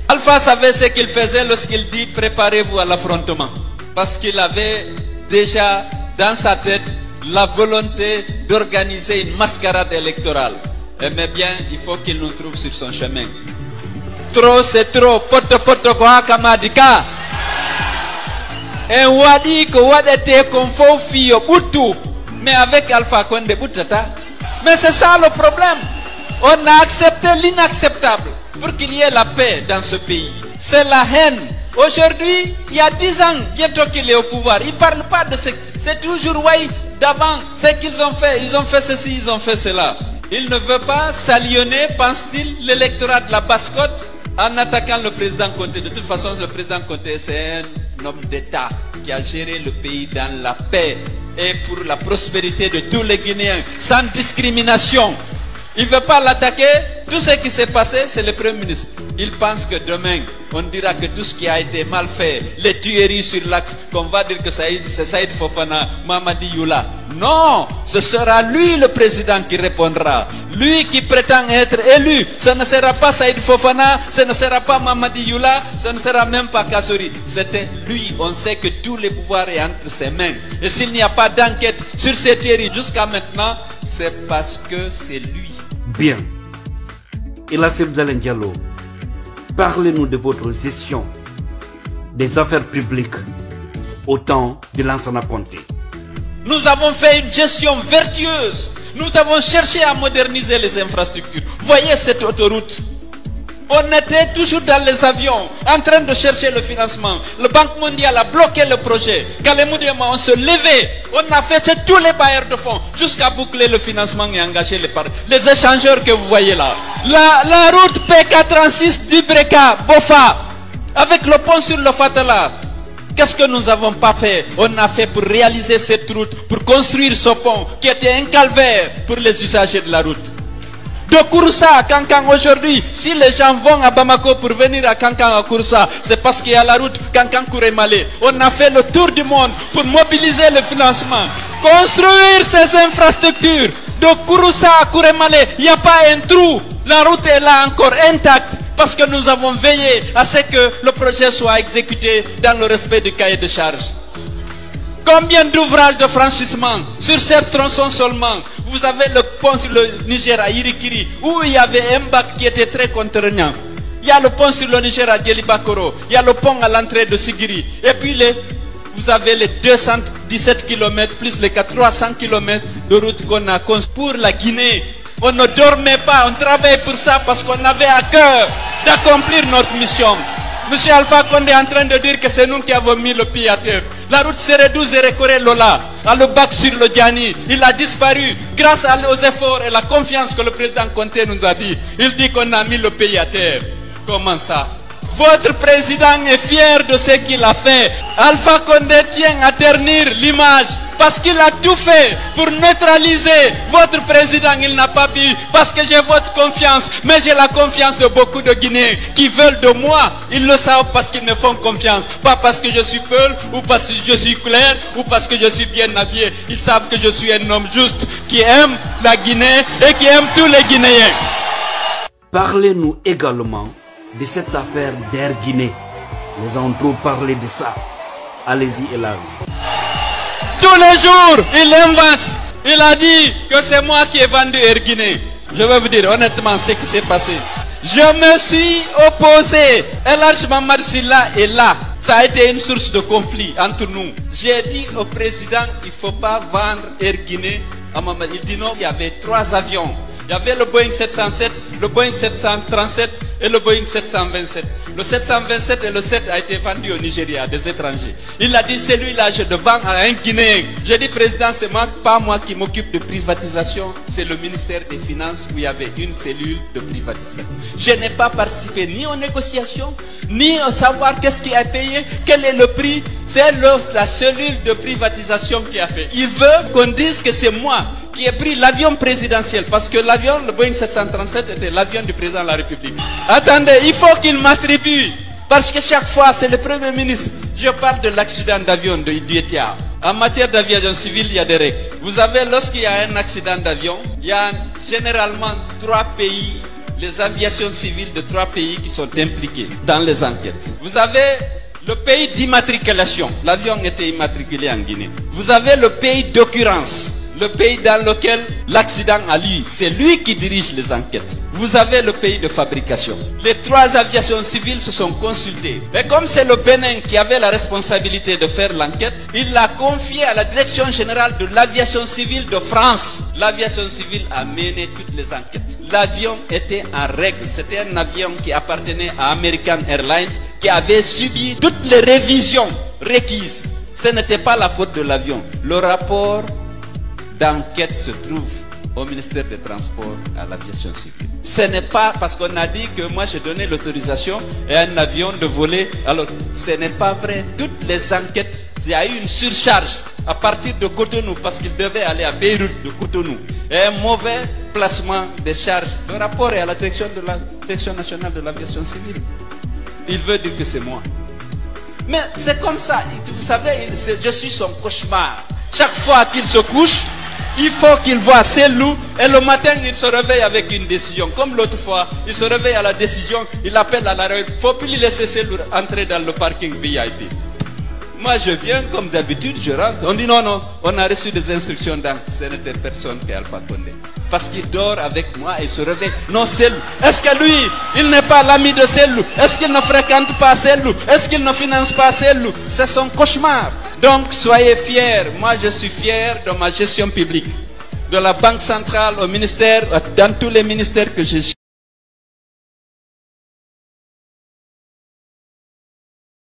Alpha savait ce qu'il faisait lorsqu'il dit préparez-vous à l'affrontement. Parce qu'il avait déjà dans sa tête la volonté d'organiser une mascarade électorale. Mais bien, il faut qu'il nous trouve sur son chemin. Trop c'est trop, poto kwa kamadika. Et wadi ko wadete konfo fio butu. Mais avec Alpha Condé Boutata. Mais c'est ça le problème. On a accepté l'inacceptable pour qu'il y ait la paix dans ce pays. C'est la haine. Aujourd'hui, il y a 10 ans, bientôt qu'il est au pouvoir. Il ne parle pas de ce... C'est toujours ouais, d'avant, ce qu'ils ont fait. Ils ont fait ceci, ils ont fait cela. Il ne veut pas s'allier, pense-t-il, l'électorat de la Basse-Côte en attaquant le président Conté. De toute façon, le président Conté, c'est un homme d'État qui a géré le pays dans la paix et pour la prospérité de tous les Guinéens, sans discrimination. Il ne veut pas l'attaquer. Tout ce qui s'est passé, c'est le Premier ministre. Il pense que demain, on dira que tout ce qui a été mal fait, les tueries sur l'axe, qu'on va dire que c'est Saïd Fofana, Mamadi Youla. Non, ce sera lui le président qui répondra. Lui qui prétend être élu. Ce ne sera pas Saïd Fofana, ce ne sera pas Mamadi Youla, ce ne sera même pas Kassouri. C'était lui. On sait que tous les pouvoirs sont entre ses mains. Et s'il n'y a pas d'enquête sur ces tueries jusqu'à maintenant, c'est parce que c'est lui. Bien. Elassir Dalen Diallo, parlez-nous de votre gestion des affaires publiques au temps de Lansana Conté. Nous avons fait une gestion vertueuse. Nous avons cherché à moderniser les infrastructures. Voyez cette autoroute. On était toujours dans les avions, en train de chercher le financement. Le Banque mondiale a bloqué le projet. Kalemoudéma, on se levait. On a fait tous les bailleurs de fonds jusqu'à boucler le financement et engager les échangeurs que vous voyez là. La route P436 d'Ibreka, Bofa, avec le pont sur le Fatala. Qu'est-ce que nous n'avons pas fait? On a fait pour réaliser cette route, pour construire ce pont qui était un calvaire pour les usagers de la route. De Kouroussa à Kankan aujourd'hui, si les gens vont à Bamako pour venir à Kankan à Kouroussa, c'est parce qu'il y a la route Kankan-Kourémalé. On a fait le tour du monde pour mobiliser le financement. Construire ces infrastructures. De Kouroussa à Kourémalé, il n'y a pas un trou. La route est là encore intacte parce que nous avons veillé à ce que le projet soit exécuté dans le respect du cahier de charge. Combien d'ouvrages de franchissement sur cette tronçon seulement? Vous avez le pont sur le Niger à Irikiri, où il y avait un bac qui était très contraignant. Il y a le pont sur le Niger à Djelibakoro, il y a le pont à l'entrée de Sigiri. Et puis vous avez les 217 km plus les 300 km de route qu'on a construit pour la Guinée. On ne dormait pas, on travaillait pour ça parce qu'on avait à cœur d'accomplir notre mission. Monsieur Alpha Condé est en train de dire que c'est nous qui avons mis le pied à terre. La route Sérédou Zérékoré Lola, à le bac sur le Diani, il a disparu grâce aux efforts et la confiance que le président Conté nous a dit. Il dit qu'on a mis le pays à terre. Comment ça? Votre président est fier de ce qu'il a fait. Alpha Condé tient à ternir l'image parce qu'il a tout fait pour neutraliser votre président. Il n'a pas pu parce que j'ai votre confiance. Mais j'ai la confiance de beaucoup de Guinéens qui veulent de moi. Ils le savent parce qu'ils me font confiance. Pas parce que je suis peul ou parce que je suis clair ou parce que je suis bien habillé. Ils savent que je suis un homme juste qui aime la Guinée et qui aime tous les Guinéens. Parlez-nous également de cette affaire d'Air Guinée. Nous avons trop parlé de ça. Allez-y, Elas. Tous les jours, il invente. Il a dit que c'est moi qui ai vendu Air Guinée. Je vais vous dire honnêtement ce qui s'est passé. Je me suis opposé. Elhadji Mamad Silla est là. Ça a été une source de conflit entre nous. J'ai dit au président, il ne faut pas vendre Air Guinée à Mamad. Il dit non, il y avait 3 avions. Il y avait le Boeing 707, le Boeing 737 et le Boeing 727. Le 727 et le 7 a été vendu au Nigeria à des étrangers. Il a dit celui-là je le vends à un Guinéen. J'ai dit président, c'est pas moi qui m'occupe de privatisation, c'est le ministère des Finances où il y avait une cellule de privatisation. Je n'ai pas participé ni aux négociations, ni à savoir qu'est-ce qui a payé, quel est le prix. C'est la cellule de privatisation qui a fait. Il veut qu'on dise que c'est moi qui ai pris l'avion présidentiel parce que l'avion, le Boeing 737 était l'avion du président de la République. Attendez, il faut qu'il m'attribue parce que chaque fois c'est le Premier ministre. Je parle de l'accident d'avion du ETA. En matière d'aviation civile, il y a des règles. Vous avez, lorsqu'il y a un accident d'avion, il y a généralement 3 pays les aviations civiles de 3 pays qui sont impliqués dans les enquêtes. Vous avez le pays d'immatriculation. L'avion était immatriculé en Guinée. Vous avez le pays d'occurrence. Le pays dans lequel l'accident a lieu. C'est lui qui dirige les enquêtes. Vous avez le pays de fabrication. Les 3 aviations civiles se sont consultées. Mais comme c'est le Bénin qui avait la responsabilité de faire l'enquête, il l'a confié à la Direction générale de l'aviation civile de France. L'aviation civile a mené toutes les enquêtes. L'avion était en règle. C'était un avion qui appartenait à American Airlines, qui avait subi toutes les révisions requises. Ce n'était pas la faute de l'avion. Le rapport d'enquête se trouve au ministère des Transports à l'aviation civile. Ce n'est pas parce qu'on a dit que moi j'ai donné l'autorisation à un avion de voler. Alors, ce n'est pas vrai. Toutes les enquêtes, il y a eu une surcharge à partir de Cotonou parce qu'il devait aller à Beyrouth de Cotonou. Et un mauvais placement des charges. Le rapport est à la direction nationale de l'aviation civile. Il veut dire que c'est moi. Mais c'est comme ça. Vous savez, je suis son cauchemar. Chaque fois qu'il se couche, il faut qu'il voit Cellou et le matin il se réveille avec une décision. Comme l'autre fois, il se réveille à la décision, il appelle à l'arrêt. Il ne faut plus laisser Cellou entrer dans le parking VIP. Moi je viens comme d'habitude, je rentre. On dit non, non, on a reçu des instructions donc ce n'était personne qu'Alpha Condé. Parce qu'il dort avec moi et il se réveille. Non, Cellou. Est-ce que lui, il n'est pas l'ami de Cellou? Est-ce qu'il ne fréquente pas Cellou? Est-ce qu'il ne finance pas Cellou? C'est son cauchemar. Donc soyez fiers. Moi je suis fier de ma gestion publique. De la Banque centrale au ministère, dans tous les ministères que j'ai.